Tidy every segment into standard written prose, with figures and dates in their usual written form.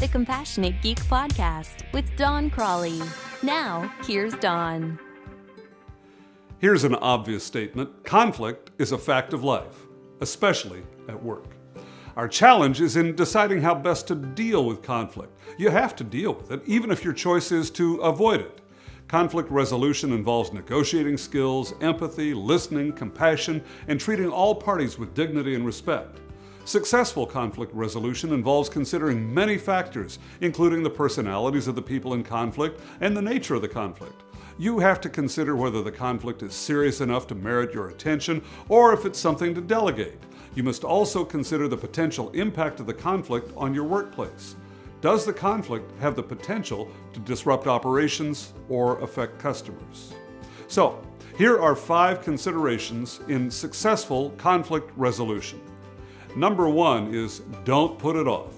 the Compassionate Geek Podcast with Don Crawley. Now, here's Don. Here's an obvious statement. Conflict is a fact of life, especially at work. Our challenge is in deciding how best to deal with conflict. You have to deal with it, even if your choice is to avoid it. Conflict resolution involves negotiating skills, empathy, listening, compassion, and treating all parties with dignity and respect. Successful conflict resolution involves considering many factors, including the personalities of the people in conflict and the nature of the conflict. You have to consider whether the conflict is serious enough to merit your attention or if it's something to delegate. You must also consider the potential impact of the conflict on your workplace. Does the conflict have the potential to disrupt operations or affect customers? So, here are 5 considerations in successful conflict resolution. Number 1 is don't put it off.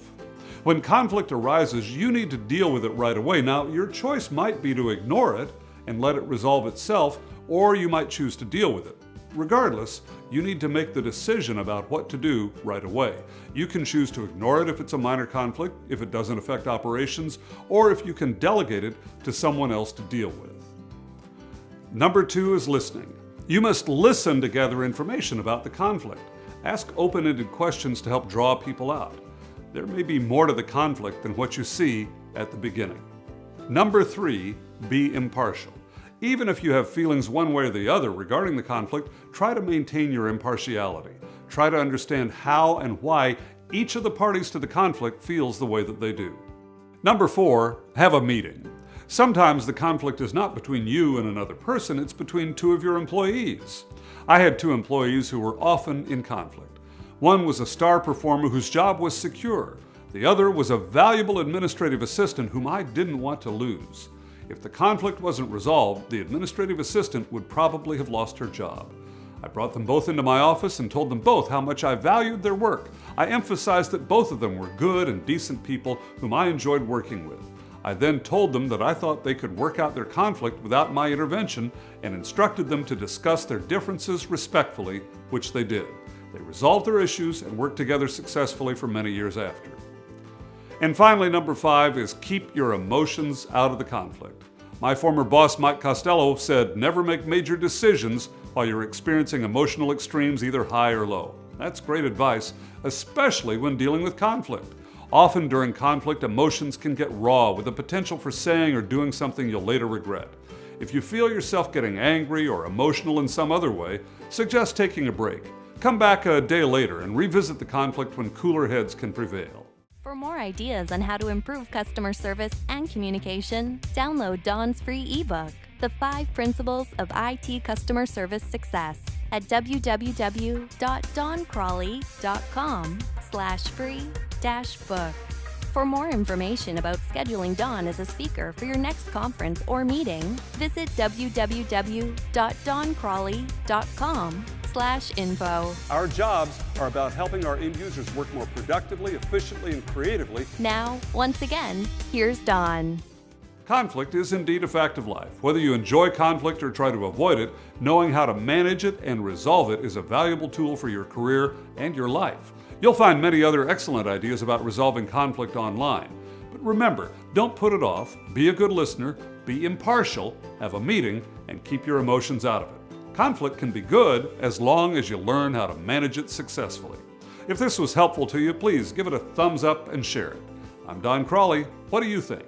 When conflict arises, you need to deal with it right away. Now, your choice might be to ignore it and let it resolve itself, or you might choose to deal with it. Regardless, you need to make the decision about what to do right away. You can choose to ignore it if it's a minor conflict, if it doesn't affect operations, or if you can delegate it to someone else to deal with. Number 2 is listening. You must listen to gather information about the conflict. Ask open-ended questions to help draw people out. There may be more to the conflict than what you see at the beginning. Number 3, be impartial. Even if you have feelings one way or the other regarding the conflict, try to maintain your impartiality. Try to understand how and why each of the parties to the conflict feels the way that they do. Number 4, have a meeting. Sometimes the conflict is not between you and another person, it's between 2 of your employees. I had 2 employees who were often in conflict. One was a star performer whose job was secure. The other was a valuable administrative assistant whom I didn't want to lose. If the conflict wasn't resolved, the administrative assistant would probably have lost her job. I brought them both into my office and told them both how much I valued their work. I emphasized that both of them were good and decent people whom I enjoyed working with. I then told them that I thought they could work out their conflict without my intervention and instructed them to discuss their differences respectfully, which they did. They resolved their issues and worked together successfully for many years after. And finally, number 5 is keep your emotions out of the conflict. My former boss, Mike Costello, said, never make major decisions while you're experiencing emotional extremes, either high or low. That's great advice, especially when dealing with conflict. Often during conflict, emotions can get raw with the potential for saying or doing something you'll later regret. If you feel yourself getting angry or emotional in some other way, suggest taking a break. Come back a day later and revisit the conflict when cooler heads can prevail. For more ideas on how to improve customer service and communication, download Don's free ebook, The 5 Principles of IT Customer Service Success, at www.doncrawley.com/free-book. For more information about scheduling Don as a speaker for your next conference or meeting, visit www.doncrawley.com/info. Our jobs are about helping our end users work more productively, efficiently, and creatively. Now, once again, here's Don. Conflict is indeed a fact of life. Whether you enjoy conflict or try to avoid it, knowing how to manage it and resolve it is a valuable tool for your career and your life. You'll find many other excellent ideas about resolving conflict online. But remember, don't put it off, be a good listener, be impartial, have a meeting, and keep your emotions out of it. Conflict can be good as long as you learn how to manage it successfully. If this was helpful to you, please give it a thumbs up and share it. I'm Don Crawley. What do you think?